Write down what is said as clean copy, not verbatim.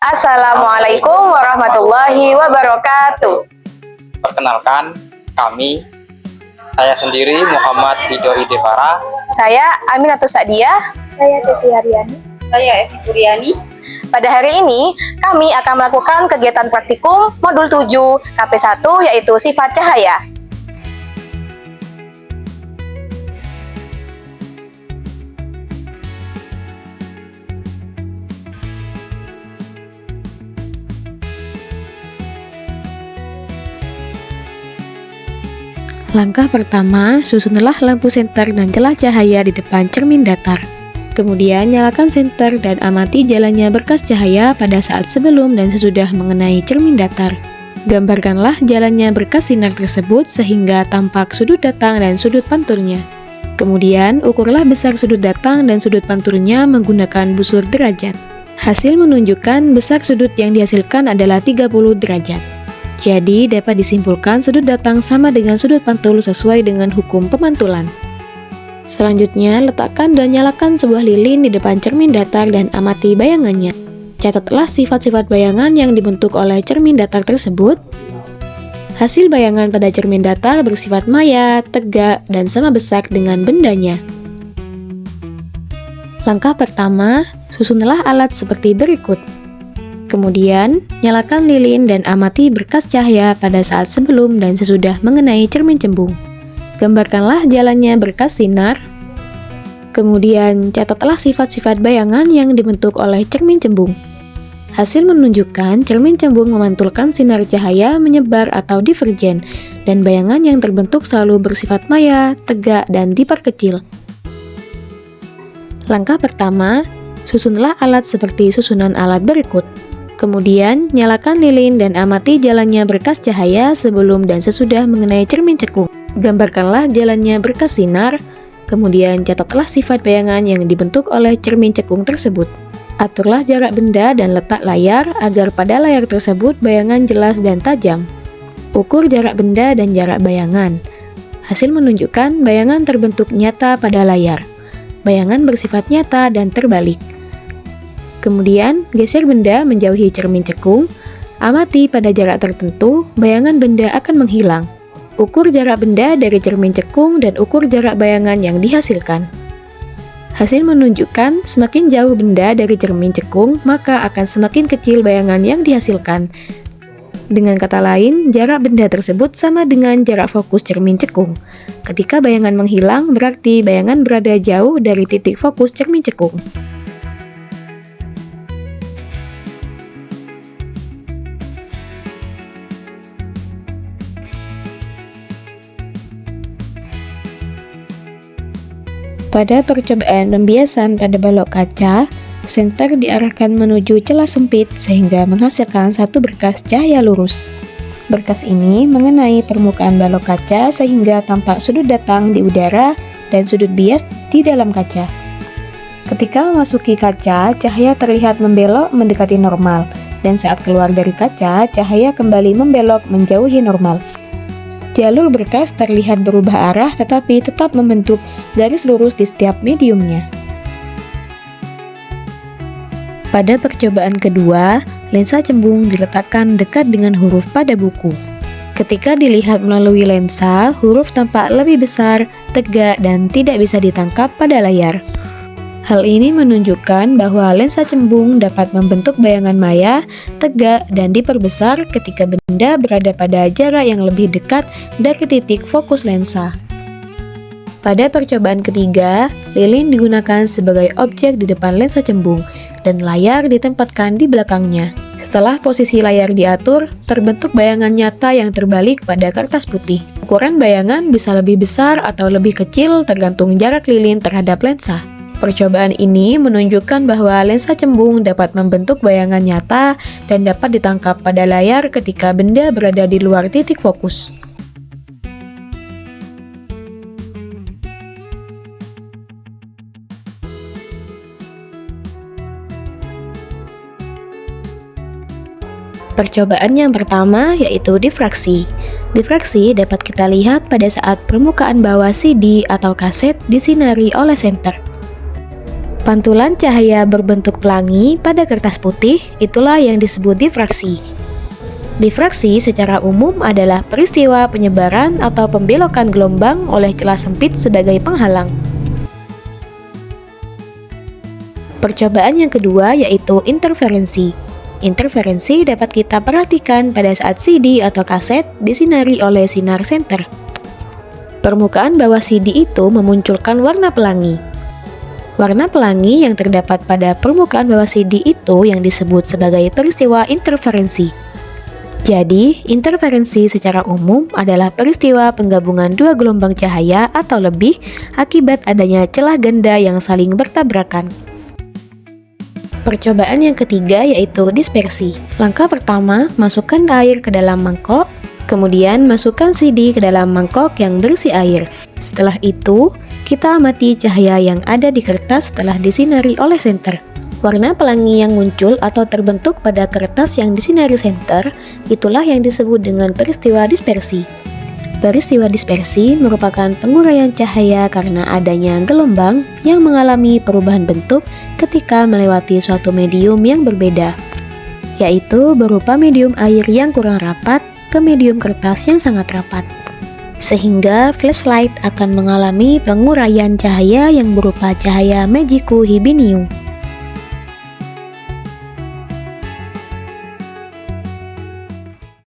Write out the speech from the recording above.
Assalamualaikum warahmatullahi wabarakatuh. Perkenalkan, saya sendiri Muhammad Ridho Idefara. Saya Aminatus Sa'diyah. Saya Teti Haryani. Saya Evi Puriani. Pada hari ini, kami akan melakukan kegiatan praktikum modul 7 KP1 yaitu sifat cahaya. Langkah pertama, susunlah lampu senter dan celah cahaya di depan cermin datar. Kemudian nyalakan senter dan amati jalannya berkas cahaya pada saat sebelum dan sesudah mengenai cermin datar. Gambarkanlah jalannya berkas sinar tersebut sehingga tampak sudut datang dan sudut pantulnya. Kemudian ukurlah besar sudut datang dan sudut pantulnya menggunakan busur derajat. Hasil menunjukkan besar sudut yang dihasilkan adalah 30 derajat. Jadi, dapat disimpulkan sudut datang sama dengan sudut pantul sesuai dengan hukum pemantulan. Selanjutnya, letakkan dan nyalakan sebuah lilin di depan cermin datar dan amati bayangannya. Catatlah sifat-sifat bayangan yang dibentuk oleh cermin datar tersebut. Hasil bayangan pada cermin datar bersifat maya, tegak, dan sama besar dengan bendanya. Langkah pertama, susunlah alat seperti berikut. Kemudian, nyalakan lilin dan amati berkas cahaya pada saat sebelum dan sesudah mengenai cermin cembung. Gambarkanlah jalannya berkas sinar. Kemudian, catatlah sifat-sifat bayangan yang dibentuk oleh cermin cembung. Hasil menunjukkan cermin cembung memantulkan sinar cahaya menyebar atau divergen, dan bayangan yang terbentuk selalu bersifat maya, tegak, dan diperkecil. Langkah pertama, susunlah alat seperti susunan alat berikut. Kemudian, nyalakan lilin dan amati jalannya berkas cahaya sebelum dan sesudah mengenai cermin cekung. Gambarkanlah jalannya berkas sinar, kemudian catatlah sifat bayangan yang dibentuk oleh cermin cekung tersebut. Aturlah jarak benda dan letak layar agar pada layar tersebut bayangan jelas dan tajam. Ukur jarak benda dan jarak bayangan. Hasil menunjukkan bayangan terbentuk nyata pada layar. Bayangan bersifat nyata dan terbalik. Kemudian, geser benda menjauhi cermin cekung, amati pada jarak tertentu, bayangan benda akan menghilang. Ukur jarak benda dari cermin cekung dan ukur jarak bayangan yang dihasilkan. Hasil menunjukkan semakin jauh benda dari cermin cekung, maka akan semakin kecil bayangan yang dihasilkan. Dengan kata lain, jarak benda tersebut sama dengan jarak fokus cermin cekung. Ketika bayangan menghilang, berarti bayangan berada jauh dari titik fokus cermin cekung. Pada percobaan pembiasan pada balok kaca, senter diarahkan menuju celah sempit sehingga menghasilkan satu berkas cahaya lurus. Berkas ini mengenai permukaan balok kaca sehingga tampak sudut datang di udara dan sudut bias di dalam kaca. Ketika memasuki kaca, cahaya terlihat membelok mendekati normal, dan saat keluar dari kaca, cahaya kembali membelok menjauhi normal. Jalur berkas terlihat berubah arah tetapi tetap membentuk garis lurus di setiap mediumnya. Pada percobaan kedua, lensa cembung diletakkan dekat dengan huruf pada buku. Ketika dilihat melalui lensa, huruf tampak lebih besar, tegak, dan tidak bisa ditangkap pada layar. Hal ini menunjukkan bahwa lensa cembung dapat membentuk bayangan maya, tegak, dan diperbesar ketika benda berada pada jarak yang lebih dekat dari titik fokus lensa. Pada percobaan ketiga, lilin digunakan sebagai objek di depan lensa cembung, dan layar ditempatkan di belakangnya. Setelah posisi layar diatur, terbentuk bayangan nyata yang terbalik pada kertas putih. Ukuran bayangan bisa lebih besar atau lebih kecil tergantung jarak lilin terhadap lensa. Percobaan ini menunjukkan bahwa lensa cembung dapat membentuk bayangan nyata dan dapat ditangkap pada layar ketika benda berada di luar titik fokus. Percobaan yang pertama yaitu difraksi. Difraksi dapat kita lihat pada saat permukaan bawah CD atau kaset disinari oleh senter. Pantulan cahaya berbentuk pelangi pada kertas putih itulah yang disebut difraksi. Difraksi secara umum adalah peristiwa penyebaran atau pembelokan gelombang oleh celah sempit sebagai penghalang. Percobaan yang kedua yaitu interferensi. Interferensi dapat kita perhatikan pada saat CD atau kaset disinari oleh sinar senter. Permukaan bawah CD itu memunculkan warna pelangi. Warna pelangi yang terdapat pada permukaan bawah CD itu yang disebut sebagai peristiwa interferensi. Jadi, interferensi secara umum adalah peristiwa penggabungan dua gelombang cahaya atau lebih akibat adanya celah ganda yang saling bertabrakan. Percobaan yang ketiga yaitu dispersi. Langkah pertama, masukkan air ke dalam mangkok, kemudian masukkan CD ke dalam mangkok yang berisi air. Setelah itu, kita amati cahaya yang ada di kertas setelah disinari oleh senter. Warna pelangi yang muncul atau terbentuk pada kertas yang disinari senter, itulah yang disebut dengan peristiwa dispersi. Peristiwa dispersi merupakan penguraian cahaya karena adanya gelombang yang mengalami perubahan bentuk ketika melewati suatu medium yang berbeda, yaitu berupa medium air yang kurang rapat ke medium kertas yang sangat rapat. Sehingga flashlight akan mengalami penguraian cahaya yang berupa cahaya Magiku Hibinium.